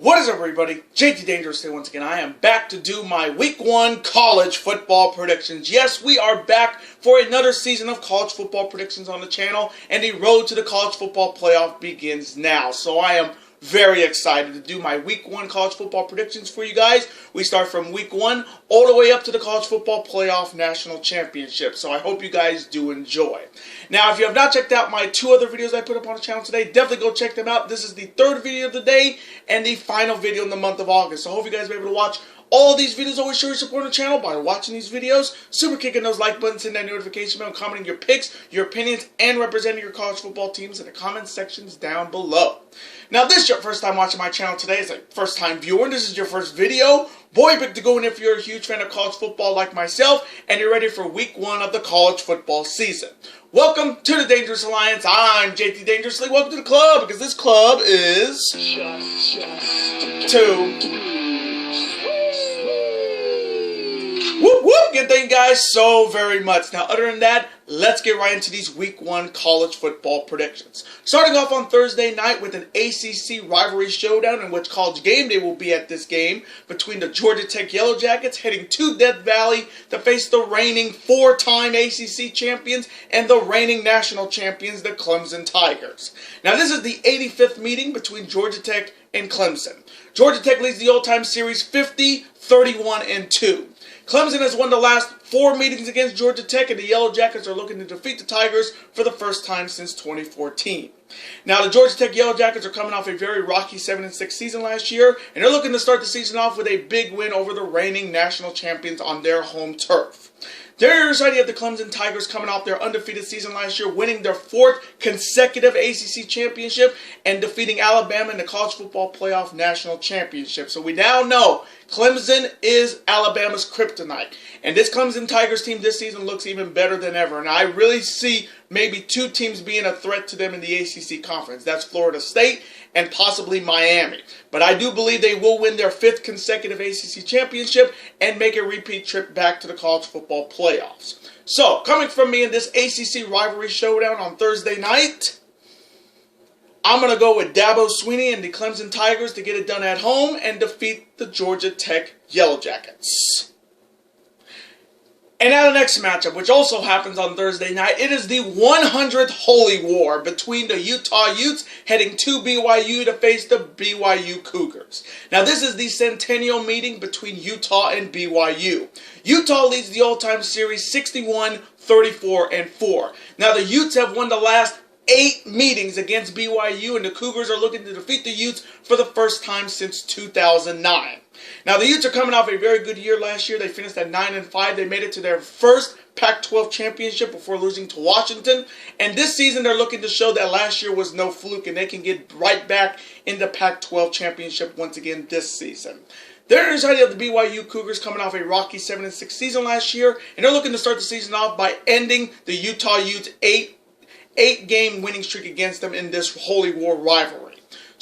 What is up, everybody? JT Dangerous here once again. I am back to do my Week 1 college football predictions. Yes, we are back for another season of college football predictions on the channel, and the road to the college football playoff begins now. So I am very excited to do my Week 1 college football predictions for you guys. We start from Week 1 all the way up to the college football playoff national championship. So I hope you guys do enjoy. Now, if you have not checked out my 2 other videos I put up on the channel today, definitely go check them out. This is the 3rd video of the day and the final video in the month of August. So I hope you guys will be able to watch all of these videos. Always show your support on the channel by watching these videos, super kicking those like buttons, hitting that notification bell, commenting your picks, your opinions, and representing your college football teams in the comment sections down below. Now, if this is your first time watching my channel today, it's a first time viewer, and this is your first video, boy, pick to go in if you're a huge fan of college football like myself, and you're ready for Week 1 of the college football season. Welcome to the Dangerous Alliance. I'm JT Dangerously. Welcome to the club, because this club is Whoop whoop! Again, thank you guys so very much. Now, other than that, let's get right into these Week 1 college football predictions. Starting off on Thursday night with an ACC rivalry showdown in which College Game Day will be at this game between the Georgia Tech Yellow Jackets heading to Death Valley to face the reigning 4-time ACC champions and the reigning national champions, the Clemson Tigers. Now, this is the 85th meeting between Georgia Tech and Clemson. Georgia Tech leads the all-time series 50-31-2. Clemson has won the last 4 meetings against Georgia Tech, and the Yellow Jackets are looking to defeat the Tigers for the first time since 2014. Now, the Georgia Tech Yellow Jackets are coming off a very rocky 7-6 season last year, and they're looking to start the season off with a big win over the reigning national champions on their home turf. Their side, you have the Clemson Tigers coming off their undefeated season last year, winning their 4th consecutive ACC championship and defeating Alabama in the college football playoff national championship. So we now know Clemson is Alabama's kryptonite. And this Clemson Tigers team this season looks even better than ever. And I really see maybe 2 teams being a threat to them in the ACC conference. That's Florida State and possibly Miami. But I do believe they will win their 5th consecutive ACC championship and make a repeat trip back to the college football playoffs. So, coming from me in this ACC rivalry showdown on Thursday night, I'm going to go with Dabo Swinney and the Clemson Tigers to get it done at home and defeat the Georgia Tech Yellow Jackets. And now the next matchup, which also happens on Thursday night, it is the 100th Holy War between the Utah Utes heading to BYU to face the BYU Cougars. Now, this is the centennial meeting between Utah and BYU. Utah leads the all-time series 61-34-4. Now, the Utes have won the last 8 meetings against BYU, and the Cougars are looking to defeat the Utes for the first time since 2009. Now, the Utes are coming off a very good year last year. They finished at 9-5. They made it to their first Pac-12 championship before losing to Washington. And this season, they're looking to show that last year was no fluke, and they can get right back in the Pac-12 championship once again this season. They're inside of the BYU Cougars coming off a rocky 7-6 season last year, and they're looking to start the season off by ending the Utah Utes' 8-game winning streak against them in this Holy War rivalry.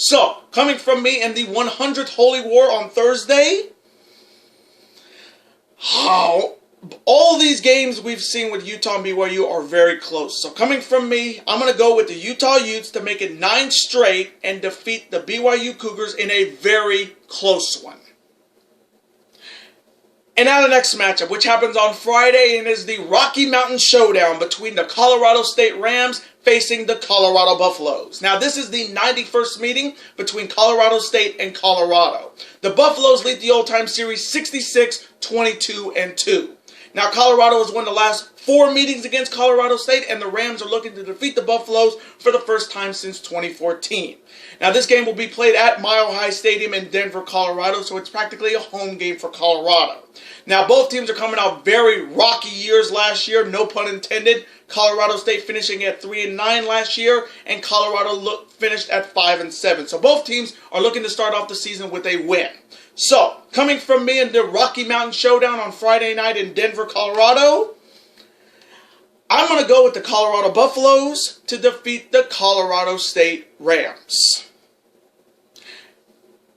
So, coming from me in the 100th Holy War on Thursday, all these games we've seen with Utah and BYU are very close. So, coming from me, I'm going to go with the Utah Utes to make it 9 straight and defeat the BYU Cougars in a very close one. And now the next matchup, which happens on Friday, and is the Rocky Mountain Showdown between the Colorado State Rams facing the Colorado Buffaloes. Now, this is the 91st meeting between Colorado State and Colorado. The Buffaloes lead the all-time series 66-22-2. Now, Colorado has won the last 4 meetings against Colorado State, and the Rams are looking to defeat the Buffaloes for the first time since 2014. Now, this game will be played at Mile High Stadium in Denver, Colorado, so it's practically a home game for Colorado. Now, both teams are coming out very rocky years last year, no pun intended. Colorado State finishing at 3-9 last year, and Colorado finished at 5-7. So both teams are looking to start off the season with a win. So, coming from me in the Rocky Mountain Showdown on Friday night in Denver, Colorado, I'm going to go with the Colorado Buffaloes to defeat the Colorado State Rams.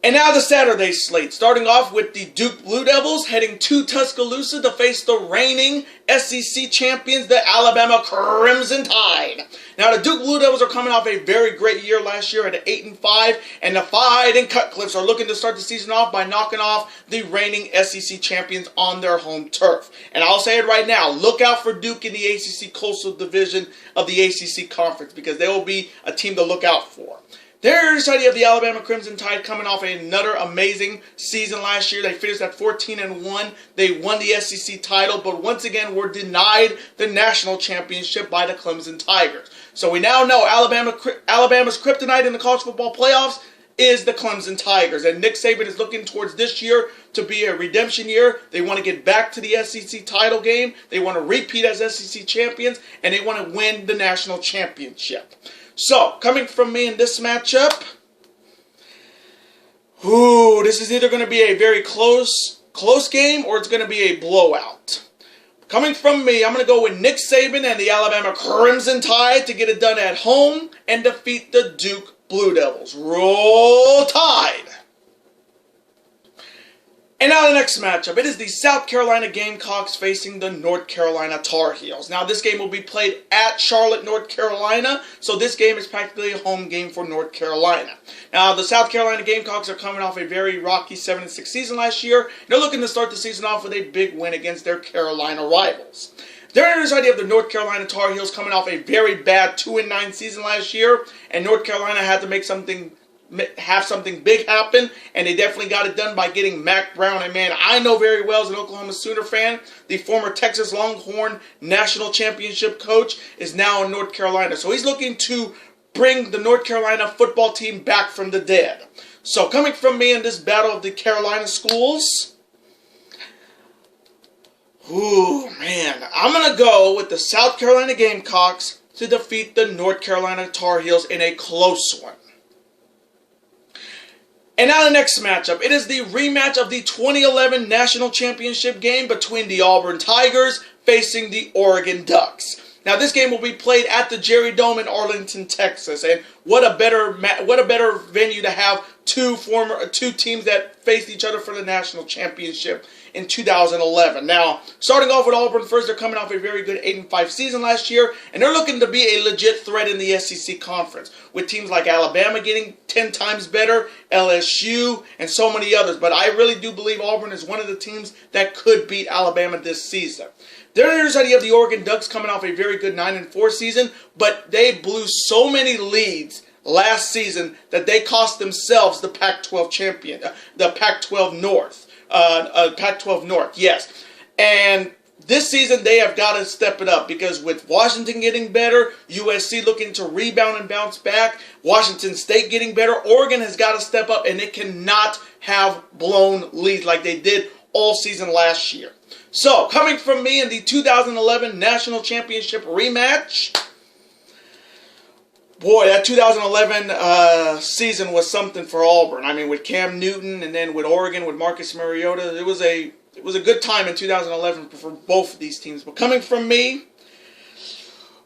And now the Saturday slate, starting off with the Duke Blue Devils heading to Tuscaloosa to face the reigning SEC champions, the Alabama Crimson Tide. Now the Duke Blue Devils are coming off a very great year last year at 8-5, and the Fighting Cutcliffes are looking to start the season off by knocking off the reigning SEC champions on their home turf. And I'll say it right now, look out for Duke in the ACC Coastal Division of the ACC Conference, because they will be a team to look out for. There's the idea of the Alabama Crimson Tide coming off another amazing season last year. They finished at 14-1. They won the SEC title, but once again were denied the national championship by the Clemson Tigers. So we now know Alabama's kryptonite in the college football playoffs is the Clemson Tigers. And Nick Saban is looking towards this year to be a redemption year. They want to get back to the SEC title game. They want to repeat as SEC champions, and they want to win the national championship. So, coming from me in this matchup, this is either going to be a very close game or it's going to be a blowout. Coming from me, I'm going to go with Nick Saban and the Alabama Crimson Tide to get it done at home and defeat the Duke Blue Devils. Roll Tide! And now the next matchup, it is the South Carolina Gamecocks facing the North Carolina Tar Heels. Now this game will be played at Charlotte, North Carolina, so this game is practically a home game for North Carolina. Now the South Carolina Gamecocks are coming off a very rocky 7-6 season last year. They're looking to start the season off with a big win against their Carolina rivals. There's the idea of the North Carolina Tar Heels coming off a very bad 2-9 season last year, and North Carolina had to have something big happen, and they definitely got it done by getting Mac Brown, a man I know very well as an Oklahoma Sooner fan. The former Texas Longhorn national championship coach is now in North Carolina, so he's looking to bring the North Carolina football team back from the dead. So coming from me in this battle of the Carolina schools, I'm going to go with the South Carolina Gamecocks to defeat the North Carolina Tar Heels in a close one. And now the next matchup, it is the rematch of the 2011 National Championship game between the Auburn Tigers facing the Oregon Ducks. Now this game will be played at the Jerry Dome in Arlington, Texas, and what a better venue to have two teams that faced each other for the national championship in 2011. Now, starting off with Auburn first, they're coming off a very good 8-5 season last year, and they're looking to be a legit threat in the SEC Conference, with teams like Alabama getting 10 times better, LSU, and so many others. But I really do believe Auburn is one of the teams that could beat Alabama this season. There's the idea of the Oregon Ducks coming off a very good 9-4 season, but they blew so many leads last season that they cost themselves the Pac-12 champion, the Pac-12 North. Pac-12 North, yes. And this season they have got to step it up, because with Washington getting better, USC looking to rebound and bounce back, Washington State getting better, Oregon has got to step up, and it cannot have blown leads like they did all season last year. So, coming from me in the 2011 National Championship rematch, boy, that 2011 season was something for Auburn. I mean, with Cam Newton, and then with Oregon, with Marcus Mariota, it was a good time in 2011 for both of these teams. But coming from me,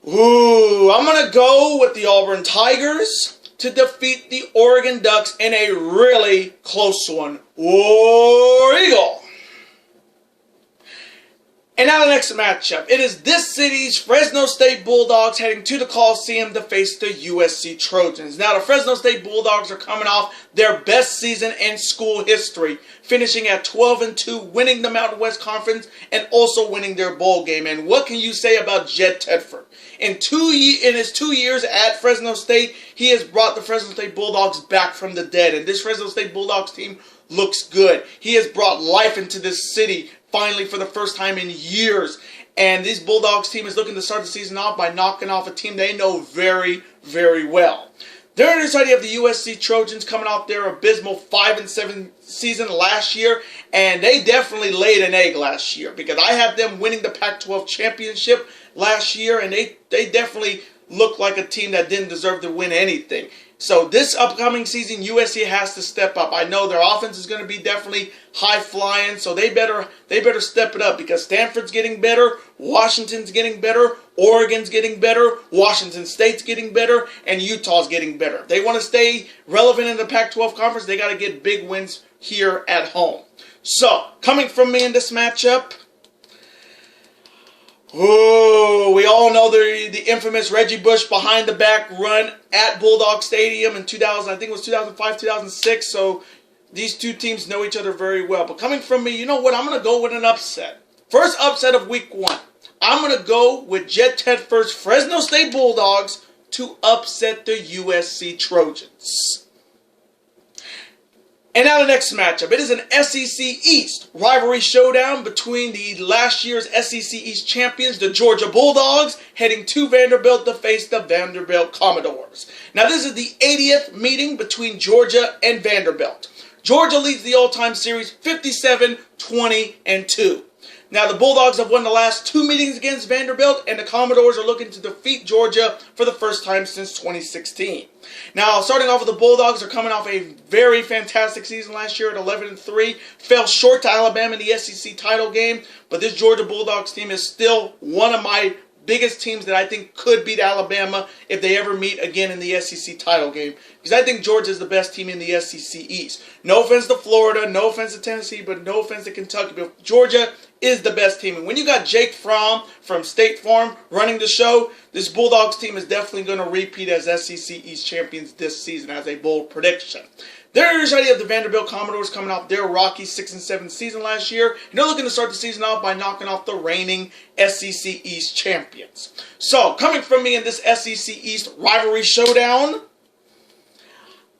I'm going to go with the Auburn Tigers to defeat the Oregon Ducks in a really close one. War Eagle! And now the next matchup. It is this city's Fresno State Bulldogs heading to the Coliseum to face the USC Trojans. Now the Fresno State Bulldogs are coming off their best season in school history, finishing at 12-2, winning the Mountain West Conference, and also winning their bowl game. And what can you say about Jed Tedford? In his 2 years at Fresno State, he has brought the Fresno State Bulldogs back from the dead. And this Fresno State Bulldogs team looks good. He has brought life into this city finally for the first time in years. And this Bulldogs team is looking to start the season off by knocking off a team they know very, very well. They're in this idea of the USC Trojans coming off their abysmal 5-7 season last year, and they definitely laid an egg last year, because I had them winning the Pac-12 championship last year, and they definitely looked like a team that didn't deserve to win anything. So this upcoming season, USC has to step up. I know their offense is going to be definitely high flying, so they better step it up, because Stanford's getting better, Washington's getting better, Oregon's getting better, Washington State's getting better, and Utah's getting better. If they want to stay relevant in the Pac-12 conference, they got to get big wins here at home. So, coming from me in this matchup, we all know the infamous Reggie Bush behind the back run at Bulldog Stadium in 2000, I think it was 2005, 2006. So these two teams know each other very well. But coming from me, you know what? I'm going to go with an upset. First upset of week 1. I'm going to go with Jet Ted first Fresno State Bulldogs to upset the USC Trojans. And now the next matchup. It is an SEC East rivalry showdown between the last year's SEC East champions, the Georgia Bulldogs, heading to Vanderbilt to face the Vanderbilt Commodores. Now this is the 80th meeting between Georgia and Vanderbilt. Georgia leads the all-time series 57-20-2. Now, the Bulldogs have won the last 2 meetings against Vanderbilt, and the Commodores are looking to defeat Georgia for the first time since 2016. Now, starting off with the Bulldogs, are coming off a very fantastic season last year at 11-3. Fell short to Alabama in the SEC title game, but this Georgia Bulldogs team is still one of my biggest teams that I think could beat Alabama if they ever meet again in the SEC title game. Because I think Georgia is the best team in the SEC East. No offense to Florida, no offense to Tennessee, but no offense to Kentucky. But Georgia is the best team. And when you got Jake Fromm from State Farm running the show, this Bulldogs team is definitely going to repeat as SEC East champions this season as a bold prediction. There's already have the Vanderbilt Commodores coming off their rocky 6-7 season last year. And they're looking to start the season off by knocking off the reigning SEC East champions. So, coming from me in this SEC East rivalry showdown,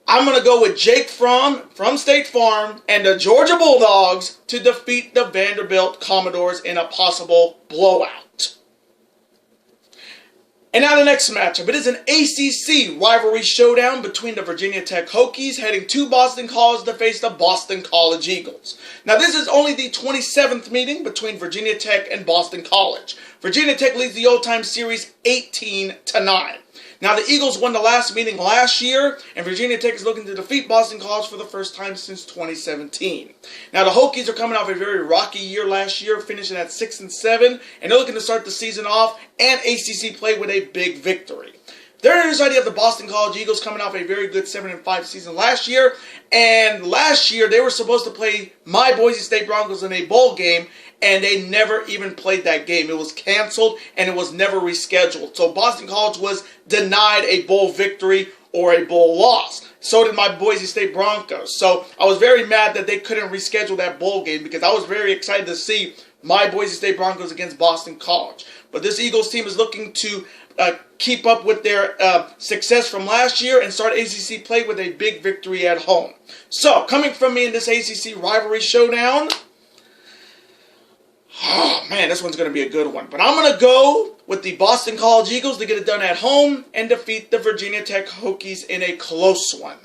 I'm going to go with Jake Fromm from State Farm and the Georgia Bulldogs to defeat the Vanderbilt Commodores in a possible blowout. And now the next matchup. It is an ACC rivalry showdown between the Virginia Tech Hokies heading to Boston College to face the Boston College Eagles. Now this is only the 27th meeting between Virginia Tech and Boston College. Virginia Tech leads the old-time series 18-9. Now, the Eagles won the last meeting last year, and Virginia Tech is looking to defeat Boston College for the first time since 2017. Now, the Hokies are coming off a very rocky year last year, finishing at 6-7, and they're looking to start the season off and ACC play with a big victory. There's the idea of the Boston College Eagles coming off a very good 7-5 season last year, and last year they were supposed to play my Boise State Broncos in a bowl game, and they never even played that game. It was canceled, and it was never rescheduled. So Boston College was denied a bowl victory or a bowl loss. So did my Boise State Broncos. So I was very mad that they couldn't reschedule that bowl game because I was very excited to see my Boise State Broncos against Boston College. But this Eagles team is looking to keep up with their success from last year and start ACC play with a big victory at home. So, coming from me in this ACC rivalry showdown, oh man, this one's going to be a good one. But I'm going to go with the Boston College Eagles to get it done at home and defeat the Virginia Tech Hokies in a close one.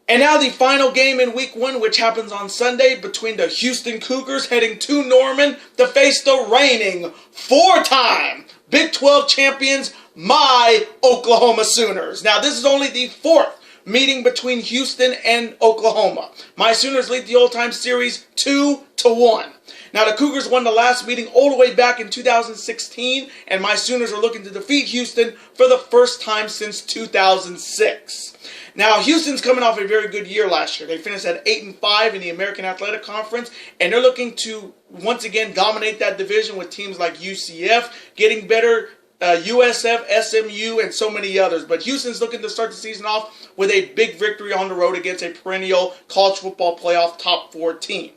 And now the final game in Week 1, which happens on Sunday, between the Houston Cougars heading to Norman to face the reigning 4-time Big 12 champions, my Oklahoma Sooners. Now, this is only the 4th meeting between Houston and Oklahoma. My Sooners lead the all-time series 2-1. Now, the Cougars won the last meeting all the way back in 2016, and my Sooners are looking to defeat Houston for the first time since 2006. Now, Houston's coming off a very good year last year. They finished at 8-5 in the American Athletic Conference, and they're looking to once again dominate that division with teams like UCF getting better, USF, SMU, and so many others. But Houston's looking to start the season off with a big victory on the road against a perennial college football playoff top 4 team.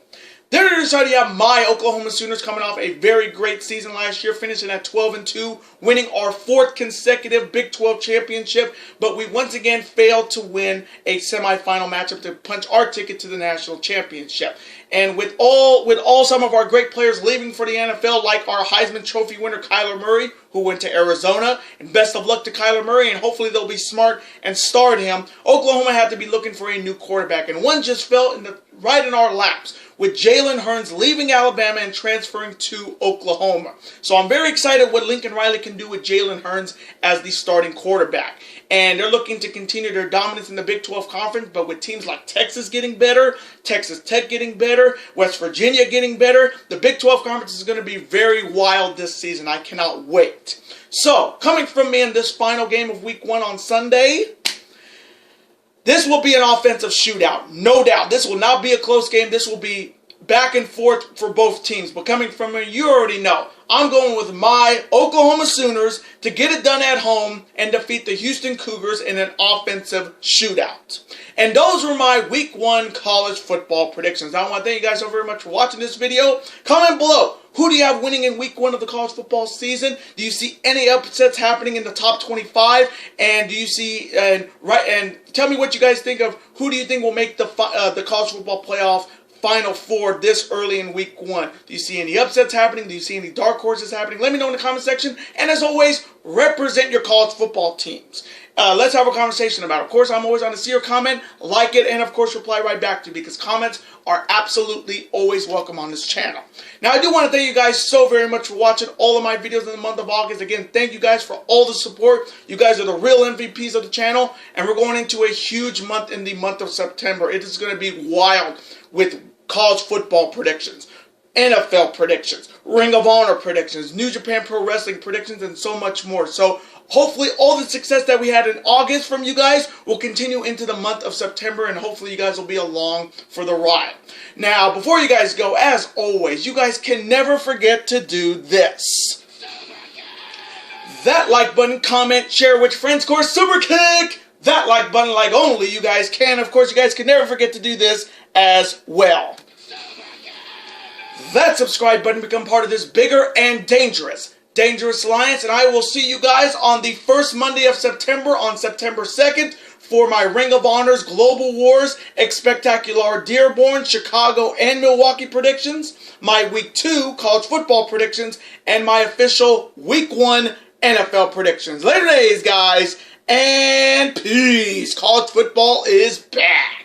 There's how you have my Oklahoma Sooners coming off a very great season last year, finishing at 12-2, winning our 4th consecutive Big 12 championship, but we once again failed to win a semifinal matchup to punch our ticket to the national championship. And with all some of our great players leaving for the NFL, like our Heisman Trophy winner Kyler Murray, who went to Arizona, and best of luck to Kyler Murray, and hopefully they'll be smart and start him, Oklahoma had to be looking for a new quarterback, and one just fell in the right in our laps, with Jalen Hurts leaving Alabama and transferring to Oklahoma. So I'm very excited what Lincoln Riley can do with Jalen Hurts as the starting quarterback. And they're looking to continue their dominance in the Big 12 Conference, but with teams like Texas getting better, Texas Tech getting better, West Virginia getting better, the Big 12 Conference is going to be very wild this season. I cannot wait. So, coming from me in this final game of Week 1 on Sunday, this will be an offensive shootout, no doubt. This will not be a close game. This will be back and forth for both teams. But coming from me, you already know. I'm going with my Oklahoma Sooners to get it done at home and defeat the Houston Cougars in an offensive shootout. And those were my Week 1 college football predictions. I want to thank you guys so very much for watching this video. Comment below. Who do you have winning in Week 1 of the college football season? Do you see any upsets happening in the top 25? And do you see and tell me what you guys think of who do you think will make the college football playoff Final Four this early in Week 1. Do you see any upsets happening? Do you see any dark horses happening? Let me know in the comment section. And as always, represent your college football teams. Let's have a conversation about it. Of course, I'm always on to see your comment, like it, and of course reply right back to you because comments are absolutely always welcome on this channel. Now, I do want to thank you guys so very much for watching all of my videos in the month of August. Again, thank you guys for all the support. You guys are the real MVPs of the channel, and we're going into a huge month in the month of September. It is going to be wild with college football predictions, NFL predictions, Ring of Honor predictions, New Japan Pro Wrestling predictions, and so much more. So hopefully all the success that we had in August from you guys will continue into the month of September, and hopefully you guys will be along for the ride. Now, before you guys go, as always, you guys can never forget to do this. That like button, comment, share with friends, of course, super kick! That like button, like only you guys can. Of course, you guys can never forget to do this as well. That subscribe button, become part of this bigger and dangerous alliance, and I will see you guys on the first Monday of September on September 2nd for my Ring of Honors, Global Wars, Spectacular Dearborn, Chicago, and Milwaukee predictions, my Week 2 college football predictions, and my official Week 1 NFL predictions. Later days, guys, and peace. College football is back.